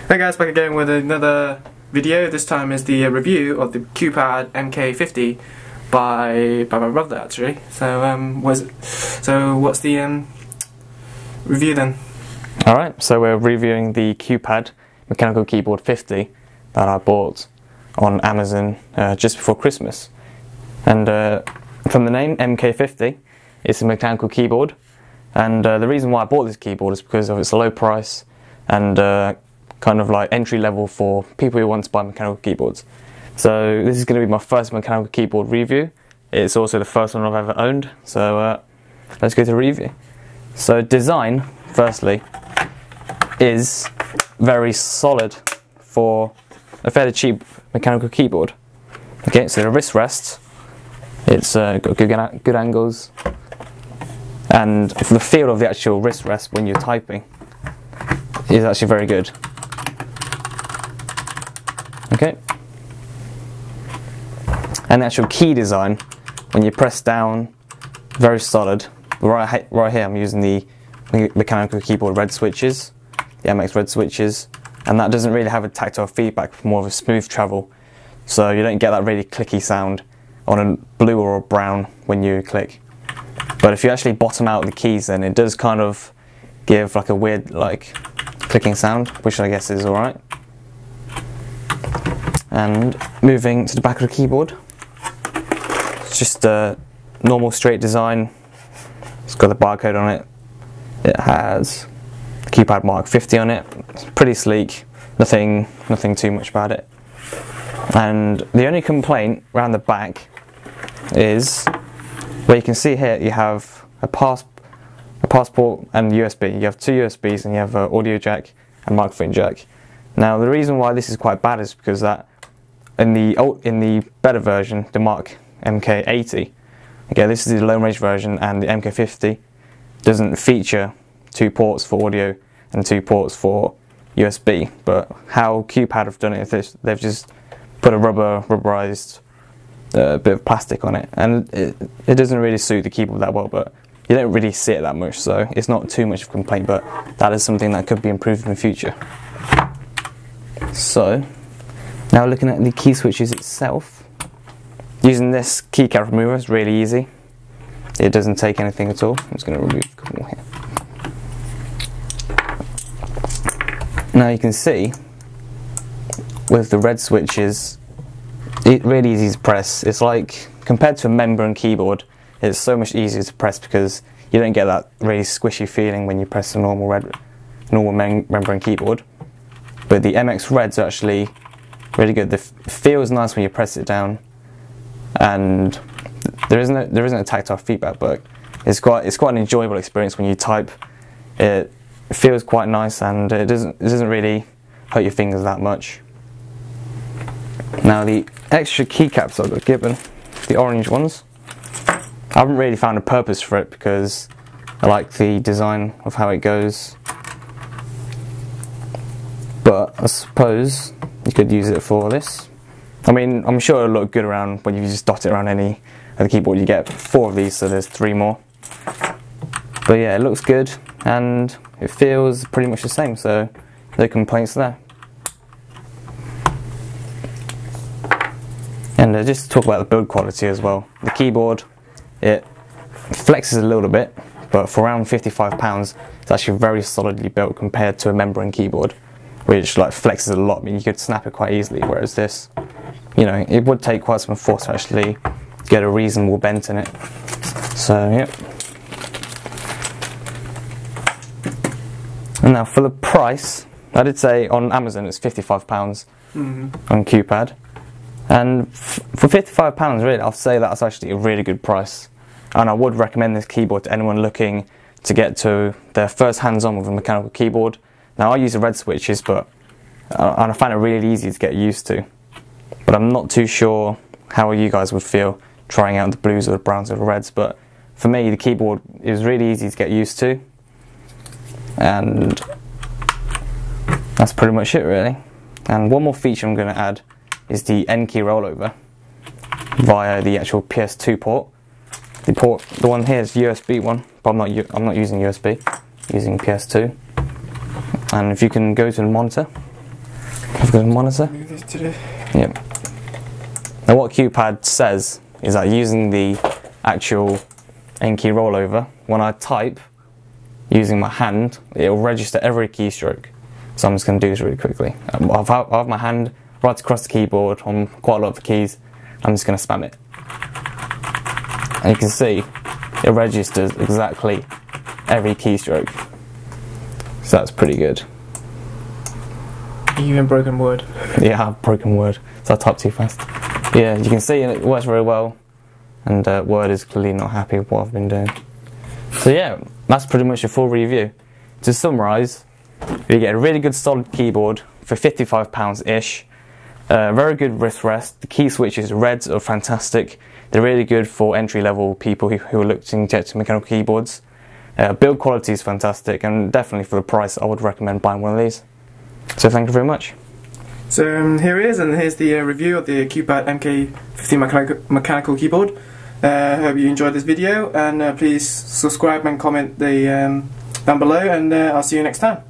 Hey guys, back again with another video. This time is the review of the QPad MK-50 by my brother actually. So what's the review then? Alright, so we're reviewing the QPad mechanical keyboard 50 that I bought on Amazon just before Christmas. And from the name MK-50, it's a mechanical keyboard, and the reason why I bought this keyboard is because of its low price and kind of like entry level for people who want to buy mechanical keyboards. So this is going to be my first mechanical keyboard review. It's also the first one I've ever owned, so let's go to review. So design, firstly, is very solid for a fairly cheap mechanical keyboard. Okay, so the wrist rests, it's got good angles, and the feel of the actual wrist rest when you're typing is actually very good. Okay, and the actual key design, when you press down, very solid. Right here I'm using the mechanical keyboard red switches, the MX red switches, and that doesn't really have a tactile feedback, more of a smooth travel, so you don't get that really clicky sound on a blue or a brown when you click. But if you actually bottom out the keys, then it does kind of give like a weird like clicking sound, which I guess is alright. And moving to the back of the keyboard, it's just a normal straight design. It's got the barcode on it. It has the QPad MK-50 on it. It's pretty sleek, nothing too much about it. And the only complaint around the back is where you can see here you have a passport and USB. You have two USBs and you have an audio jack and microphone jack. Now the reason why this is quite bad is because that in the better version, the MK-80, okay, this is the low range version, and the MK-50 doesn't feature two ports for audio and two ports for USB. But how QPad have done it is they've just put a rubberized bit of plastic on it, and it doesn't really suit the keyboard that well, but you don't really see it that much, so it's not too much of a complaint, but that is something that could be improved in the future. So now looking at the key switches itself, using this keycap remover is really easy. It doesn't take anything at all. I'm just going to remove a couple more here. Now you can see with the red switches, it's really easy to press. It's like, compared to a membrane keyboard, it's so much easier to press because you don't get that really squishy feeling when you press a normal membrane keyboard. But the MX Reds are actually really good. It feels nice when you press it down, and there isn't a tactile feedback, but it's quite an enjoyable experience when you type. It feels quite nice, and it doesn't really hurt your fingers that much. Now the extra keycaps I got given, the orange ones, I haven't really found a purpose for it because I like the design of how it goes. But I suppose you could use it for this. I mean, I'm sure it'll look good around when you just dot it around any of the keyboard. You get 4 of these, so there's 3 more. But yeah, it looks good and it feels pretty much the same, so no complaints there. And just to talk about the build quality as well. The keyboard, it flexes a little bit, but for around £55, it's actually very solidly built compared to a membrane keyboard, which like flexes a lot. I mean, you could snap it quite easily, whereas this, you know, it would take quite some force to actually get a reasonable bent in it. So yeah. And now for the price, I did say on Amazon it's £55 on QPad, and for £55 really, I'll say that's actually a really good price, and I would recommend this keyboard to anyone looking to get to their first hands-on with a mechanical keyboard. Now I use the red switches, but and I find it really easy to get used to. But I'm not too sure how you guys would feel trying out the blues or the browns or the reds. But for me, the keyboard is really easy to get used to, and that's pretty much it really. And one more feature I'm going to add is the N key rollover via the actual PS2 port. The one here is USB one, but I'm not using USB, I'm using PS2. And if you can go to the monitor, Have a good monitor. Move this to the... Yep. Now what QPad says is that using the actual N-key rollover, when I type using my hand, it will register every keystroke. So I'm just going to do this really quickly. I have my hand right across the keyboard on quite a lot of the keys. I'm just going to spam it. And you can see it registers exactly every keystroke. So that's pretty good. Even broken word. Yeah, broken word. So I typed too fast. Yeah, you can see it works very well. And Word is clearly not happy with what I've been doing. So yeah, that's pretty much a full review. To summarise, you get a really good solid keyboard for £55-ish. Very good wrist rest. The key switches, reds, are fantastic. They're really good for entry-level people who are looking to get to mechanical keyboards. Build quality is fantastic, and definitely for the price I would recommend buying one of these. So thank you very much. So here it is, and here's the review of the QPad MK-50 mechanical keyboard. Hope you enjoyed this video, and please subscribe and comment down below, and I'll see you next time.